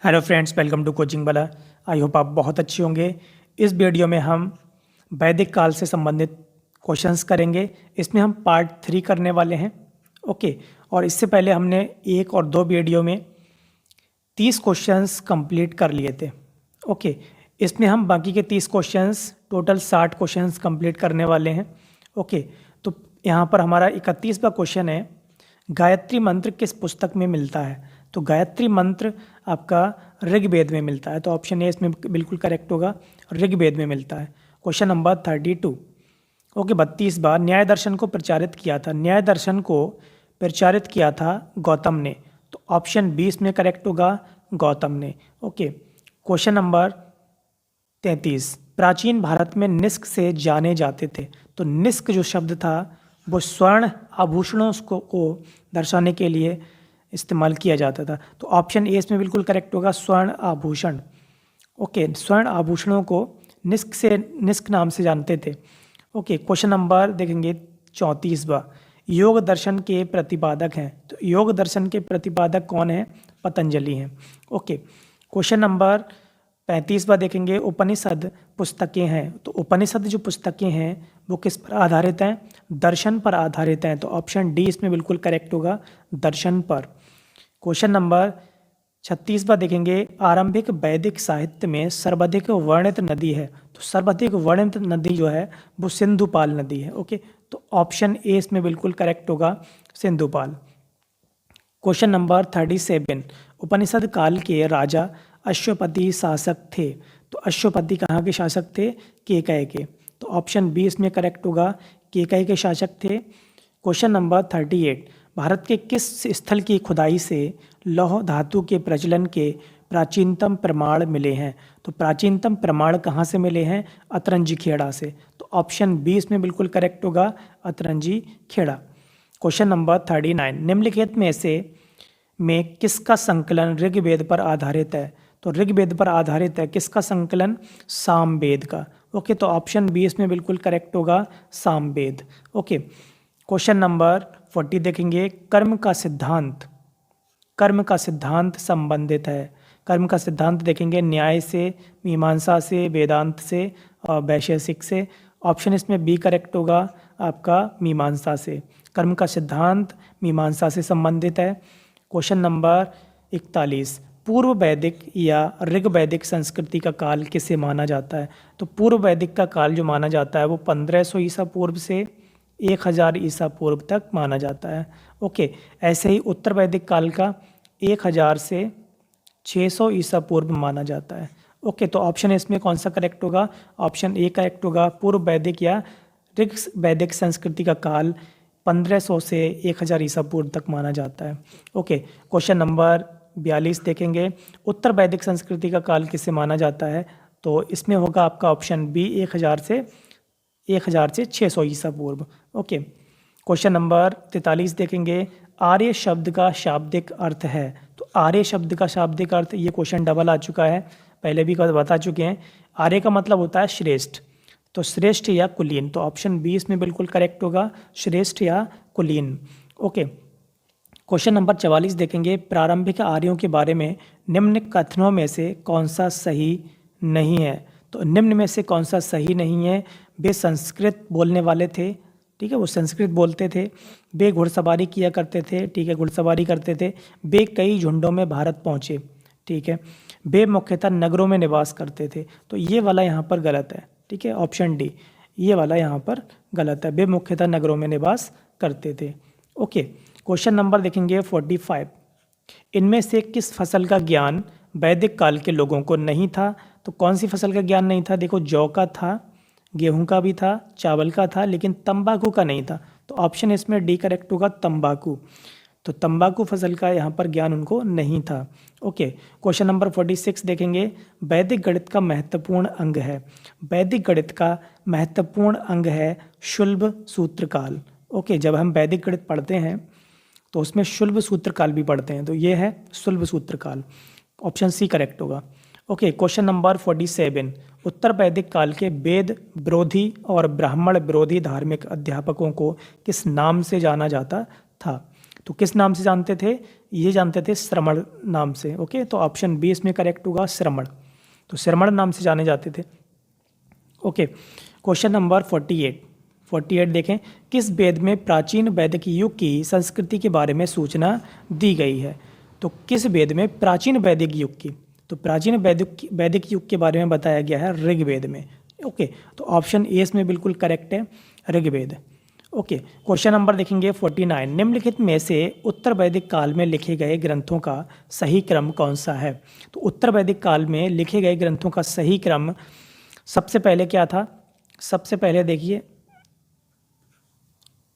Hello friends, welcome to coaching wala. I hope आप बहुत अच्छे होंगे। इस वीडियो में हम वैदिक काल से संबंधित क्वेश्चंस करेंगे। इसमें हम पार्ट 3 करने वाले हैं। ओके, और इससे पहले हमने 1 और 2 वीडियो में 30 क्वेश्चंस कंप्लीट कर लिए थे। ओके, इसमें हम बाकी के 30 क्वेश्चंस, टोटल 60 क्वेश्चंस कंप्लीट करने वाले हैं। ओके, तो यहाँ पर हमारा 31वां क्वेश्चन है, गायत्री मंत्र किस पुस्तक में मिलता है? तो गायत्री मंत्र आपका ऋग्वेद में मिलता है। तो ऑप्शन ए इसमें बिल्कुल करेक्ट होगा, ऋग्वेद में मिलता है। Question number 32। ओके, 32 बार न्याय दर्शन को प्रचारित किया था। न्याय दर्शन को प्रचारित किया था गौतम ने। तो ऑप्शन बी इसमें करेक्ट होगा, गौतम ने। Okay, question number 33। प्राचीन भारत में निष्क से जाने जाते थे। तो निष्क जो शब्द था वो स्वर्ण आभूषणों को दर्शाने के लिए इस्तेमाल किया जाता था। तो ऑप्शन ए इसमें बिल्कुल करेक्ट होगा, स्वर्ण आभूषण। ओके, स्वर्ण आभूषणों को निष्क नाम से जानते थे। ओके, क्वेश्चन नंबर देखेंगे 34वां। योग दर्शन के प्रतिपादक हैं। तो योग दर्शन के प्रतिपादक कौन है? पतंजलि हैं। ओके, क्वेश्चन नंबर 35वां देखेंगे, उपनिषद पुस्तकें हैं। तो उपनिषद जो पुस्तकें हैं वो किस पर आधारित हैं? दर्शन पर आधारित हैं। तो ऑप्शन डी इसमें बिल्कुल करेक्ट होगा, दर्शन पर। क्वेश्चन नंबर 36वां देखेंगे, आरंभिक वैदिक साहित्य में सर्वाधिक वर्णित नदी है। तो सर्वाधिक वर्णित नदी जो है वो सिंधुपाल नदी है। ओके, तो ऑप्शन ए इसमें बिल्कुल करेक्ट होगा, सिंधुपाल। Question number 37। उपनिषद काल के राजा अश्वपति शासक थे। तो अश्वपति कहाँ के शासक थे? केकय के। तो ऑप्शन बी इसमें करेक्ट होगा, केकय के शासक थे। Question number 38। भारत के किस स्थल की खुदाई से लौह धातु के प्रचलन के प्राचीनतम प्रमाण मिले हैं? तो प्राचीनतम प्रमाण कहाँ से मिले हैं? अतरंजी खेड़ा से। तो ऑप्शन बी इसमें बिल्कुल करेक्ट होगा, अतरंजी खेड़ा। Question number 39। निम्नलिखित में से किसका संकलन ऋग्वेद पर आधारित है? तो ऋग्वेद पर आधारित है किसका संकलन? सामवेद का। ओके, तो ऑप्शन बी इसमें बिल्कुल करेक्ट होगा, सामवेद। ओके, क्वेश्चन नंबर 40 देखेंगे, कर्म का सिद्धांत संबंधित है। कर्म का सिद्धांत देखेंगे न्याय से, मीमांसा से, वेदांत से और वैशेषिक से। ऑप्शन इसमें बी करेक्ट होगा, आपका मीमांसा से। कर्म का सिद्धांत मीमांसा से संबंधित है। Question number 41। पूर्व वैदिक या ऋग वैदिक संस्कृति का काल किसे माना जाता है? तो पूर्व वैदिक का काल जो माना जाता है वो 1500 ईसा पूर्व से 1000 ईसा पूर्व तक माना जाता है। ओके, ऐसे ही उत्तर वैदिक काल का 1000 से 600 ईसा पूर्व माना जाता है। ओके, तो ऑप्शन इसमें कौन सा करेक्ट होगा? ऑप्शन ए करेक्ट होगा, पूर्व वैदिक या ऋग वैदिक संस्कृति का काल 1500 से 1000 ईसा पूर्व तक माना जाता है। ओके, क्वेश्चन नंबर 42 देखेंगे, उत्तर वैदिक संस्कृति का काल किसे माना जाता है? तो इसमें होगा आपका ऑप्शन बी, 1000 से 600 ईसा पूर्व। ओके, क्वेश्चन नंबर 43 देखेंगे, आर्य शब्द का शाब्दिक अर्थ है। तो आर्य शब्द का शाब्दिक अर्थ, ये क्वेश्चन डबल आ चुका है, पहले भी बता चुके हैं। आर्य का मतलब होता है श्रेष्ठ। तो श्रेष्ठ या कुलीन। तो ऑप्शन बी इसमें बिल्कुल करेक्ट होगा, श्रेष्ठ या कुलीन। ओके, क्वेश्चन नंबर 44 देखेंगे, प्रारंभिक आर्यों के बारे में निम्न कथनों में से कौन सा सही नहीं है? तो निम्न में से कौन सा सही नहीं है? वे संस्कृत बोलने वाले थे, ठीक है, वो संस्कृत बोलते थे। वे घुड़सवारी किया करते थे, ठीक है, घुड़सवारी करते थे। वे कई झुंडों में भारत पहुँचे, ठीक है। वे मुख्यतः नगरों में निवास करते थे। तो ये वाला यहाँ पर गलत है, ठीक है, ऑप्शन डी ये वाला यहाँ पर गलत है। वे मुख्यतः नगरों में निवास करते थे। ओके, क्वेश्चन नंबर देखेंगे 45। इनमें से किस फसल का ज्ञान वैदिक काल के लोगों को नहीं था? तो कौन सी फसल का ज्ञान नहीं था? देखो, जौ का था, गेहूं का भी था, चावल का था, लेकिन तंबाकू का नहीं था। तो ऑप्शन इसमें डी करेक्ट होगा, तंबाकू। तो तंबाकू फसल का यहाँ पर ज्ञान उनको नहीं था। ओके, क्वेश्चन नंबर 46 देखेंगे, वैदिक गणित का महत्वपूर्ण अंग है। वैदिक गणित का महत्वपूर्ण अंग है शुल्ब सूत्रकाल। ओके, जब हम वैदिक गणित पढ़ते हैं तो उसमें शुल्ब सूत्रकाल भी पढ़ते हैं, तो ये है शुल्ब सूत्रकाल। ऑप्शन सी करेक्ट होगा। Okay, question number 47। उत्तर वैदिक काल के वेद विरोधी और ब्राह्मण विरोधी धार्मिक अध्यापकों को किस नाम से जाना जाता था? तो किस नाम से जानते थे? ये जानते थे श्रमण नाम से। ओके, तो ऑप्शन बी इसमें करेक्ट होगा, श्रमण। तो श्रमण नाम से जाने जाते थे। ओके, क्वेश्चन नंबर 48 देखें, किस वेद में प्राचीन वैदिक युग की संस्कृति के बारे में सूचना दी गई है? तो किस वेद में प्राचीन वैदिक युग की? तो प्राचीन वैदिक युग के बारे में बताया गया है ऋग्वेद में। ओके, तो ऑप्शन ए इसमें बिल्कुल करेक्ट है, ऋग्वेद। ओके, क्वेश्चन नंबर देखेंगे 49, निम्नलिखित में से उत्तर वैदिक काल में लिखे गए ग्रंथों का सही क्रम कौन सा है? तो उत्तर वैदिक काल में लिखे गए ग्रंथों का सही क्रम सबसे पहले क्या था? सबसे पहले देखिए,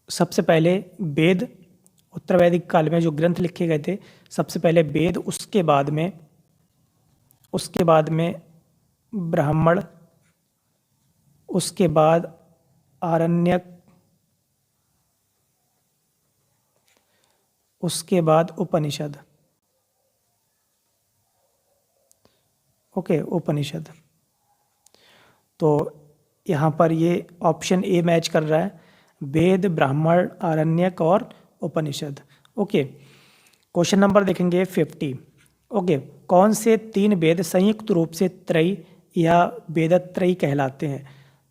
सबसे पहले वेद, उत्तर वैदिक काल में जो ग्रंथ लिखे गए थे, सबसे पहले वेद, उसके बाद में ब्राह्मण, उसके बाद आरण्यक, उसके बाद उपनिषद। ओके, उपनिषद। तो यहाँ पर ये ऑप्शन ए मैच कर रहा है, वेद, ब्राह्मण, आरण्यक और उपनिषद। ओके, क्वेश्चन नंबर देखेंगे 50। ओके, कौन से 3 वेद संयुक्त रूप से त्रयी या वेदत्रयी कहलाते हैं?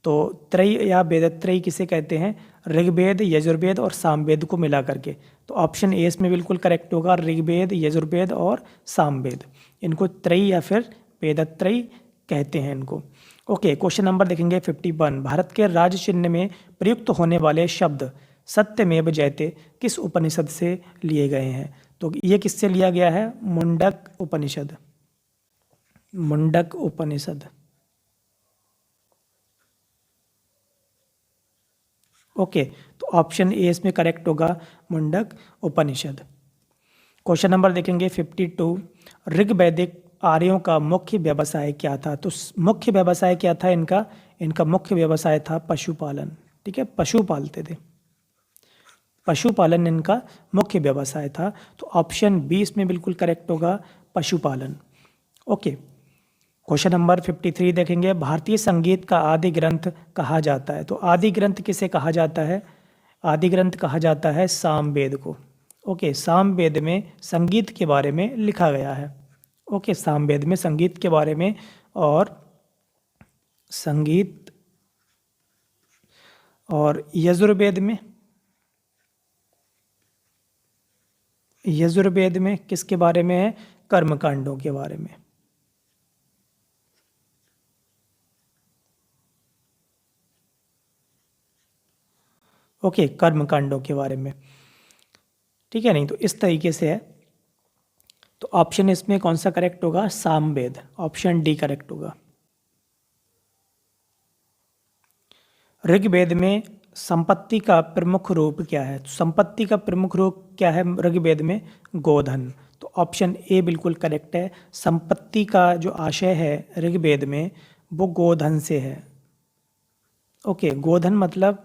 तो त्रयी या वेदत्रयी किसे कहते हैं? ऋग्वेद, यजुर्वेद और सामवेद को मिला करके। तो ऑप्शन ए इसमें बिल्कुल करेक्ट होगा, ऋग्वेद, यजुर्वेद और सामवेद। इनको त्रयी या फिर वेदत्रयी कहते हैं इनको। ओके, क्वेश्चन नंबर देखेंगे 51, भारत के राज्य चिन्ह में प्रयुक्त होने वाले शब्द सत्यमेव जयते किस उपनिषद से लिए गए हैं? तो ये किससे लिया गया है? मुंडक उपनिषद। मुंडक उपनिषद। ओके, तो ऑप्शन ए इसमें करेक्ट होगा, मुंडक उपनिषद। क्वेश्चन नंबर देखेंगे 52, ऋग्वैदिक आर्यों का मुख्य व्यवसाय क्या था? तो मुख्य व्यवसाय क्या था इनका? इनका मुख्य व्यवसाय था पशुपालन। ठीक है, पशु पालते थे, पशुपालन इनका मुख्य व्यवसाय था। तो ऑप्शन बी इसमें बिल्कुल करेक्ट होगा, पशुपालन। ओके, क्वेश्चन नंबर 53 देखेंगे, भारतीय संगीत का आदि ग्रंथ कहा जाता है? तो आदि ग्रंथ किसे कहा जाता है? आदि ग्रंथ कहा जाता है सामवेद को। ओके, सामवेद में संगीत के बारे में लिखा गया है। ओके, सामवेद में संगीत के बारे में, और संगीत, और यजुर्वेद में किसके बारे में है? कर्मकांडों के बारे में। ओके, कर्मकांडों के बारे में। ठीक है, नहीं तो इस तरीके से है। तो ऑप्शन इसमें कौन सा करेक्ट होगा? सामवेद, ऑप्शन डी करेक्ट होगा। ऋग्वेद में संपत्ति का प्रमुख रूप क्या है? तो संपत्ति का प्रमुख रूप क्या है ऋग्वेद में? गोधन। तो ऑप्शन ए बिल्कुल करेक्ट है, संपत्ति का जो आशय है ऋग्वेद में वो गोधन से है। ओके, गोधन मतलब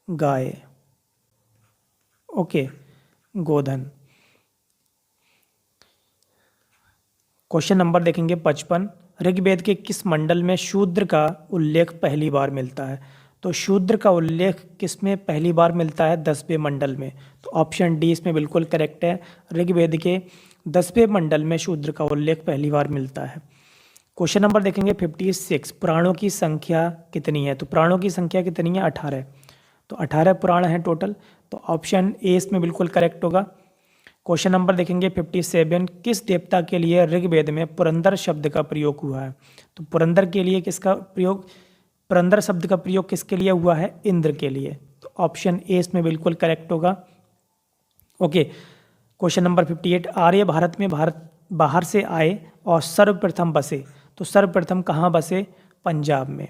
गाय। ओके, गोधन। क्वेश्चन नंबर देखेंगे 55, ऋग्वेद के किस मंडल में शूद्र का उल्लेख पहली बार मिलता है? तो शूद्र का उल्लेख किस में पहली बार मिलता है? 10वें मंडल में। तो ऑप्शन डी इसमें बिल्कुल करेक्ट है, ऋग्वेद के 10वें मंडल में शूद्र का उल्लेख पहली बार मिलता है। क्वेश्चन नंबर देखेंगे 56, पुराणों की संख्या कितनी है? तो पुराणों की संख्या कितनी है? 18। तो 18 पुराण हैं टोटल। तो ऑप्शन ए इसमें बिल्कुल करेक्ट होगा। क्वेश्चन नंबर देखेंगे 57, किस देवता के लिए ऋग्वेद में पुरंदर शब्द का प्रयोग हुआ है? तो पुरंदर के लिए किसका प्रयोग, पुरंदर शब्द का प्रयोग किसके लिए हुआ है? इंद्र के लिए। तो ऑप्शन ए इसमें बिल्कुल करेक्ट होगा। ओके, क्वेश्चन नंबर 58, आर्य भारत में बाहर से आए और सर्वप्रथम बसे। तो सर्वप्रथम कहाँ बसे? पंजाब में।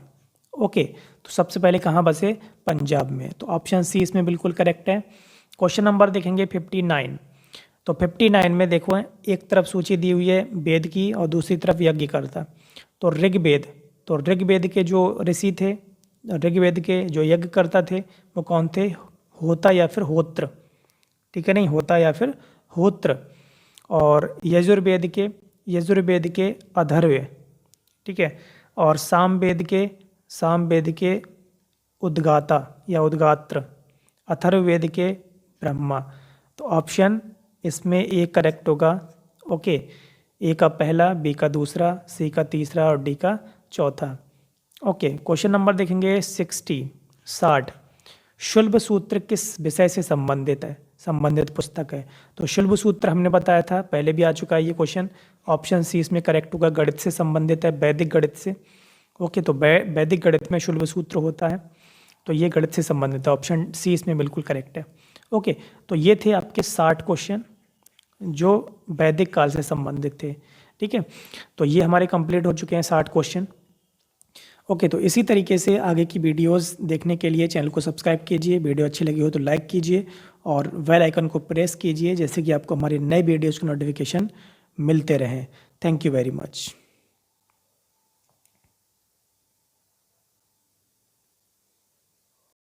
ओके, तो सबसे पहले कहाँ बसे? पंजाब में। तो ऑप्शन सी इसमें बिल्कुल करेक्ट है। क्वेश्चन नंबर देखेंगे 59। तो 59 में देखो, एक तरफ सूची दी हुई है वेद की और दूसरी तरफ यज्ञकर्ता। तो ऋग्वेद के जो ऋषि थे, ऋग्वेद के जो यज्ञकर्ता थे वो कौन थे? होता या फिर होत्र। ठीक है, नहीं, होता या फिर होत्र। और यजुर्वेद के अथर्व। ठीक है, और सामवेद के उद्गाता या उद्गात्र, अथर्ववेद के ब्रह्मा। तो ऑप्शन इसमें ए करेक्ट होगा। ओके, ए का पहला, बी का दूसरा, सी का तीसरा और डी का चौथा। ओके, क्वेश्चन नंबर देखेंगे 60। शुल्ब सूत्र किस विषय से संबंधित है, संबंधित पुस्तक है। तो शुल्ब सूत्र हमने बताया था, पहले भी आ चुका है ये क्वेश्चन। ऑप्शन सी इसमें करेक्ट होगा, गणित से संबंधित है, वैदिक गणित से। ओके, तो वैदिक गणित में शुल्ब सूत्र होता है, तो ये गणित से संबंधित है। ऑप्शन सी इसमें बिल्कुल करेक्ट है। ओके, तो ये थे आपके 60 क्वेश्चन जो वैदिक काल से संबंधित थे। ठीक है, तो ये हमारे कंप्लीट हो चुके हैं 60 क्वेश्चन। ओके, तो इसी तरीके से आगे की वीडियोस देखने के लिए चैनल को सब्सक्राइब कीजिए। वीडियो अच्छी लगी हो तो लाइक कीजिए और बेल आइकन को प्रेस कीजिए, जैसे कि आपको हमारी नए वीडियोज़ के नोटिफिकेशन मिलते रहें। Thank you very much.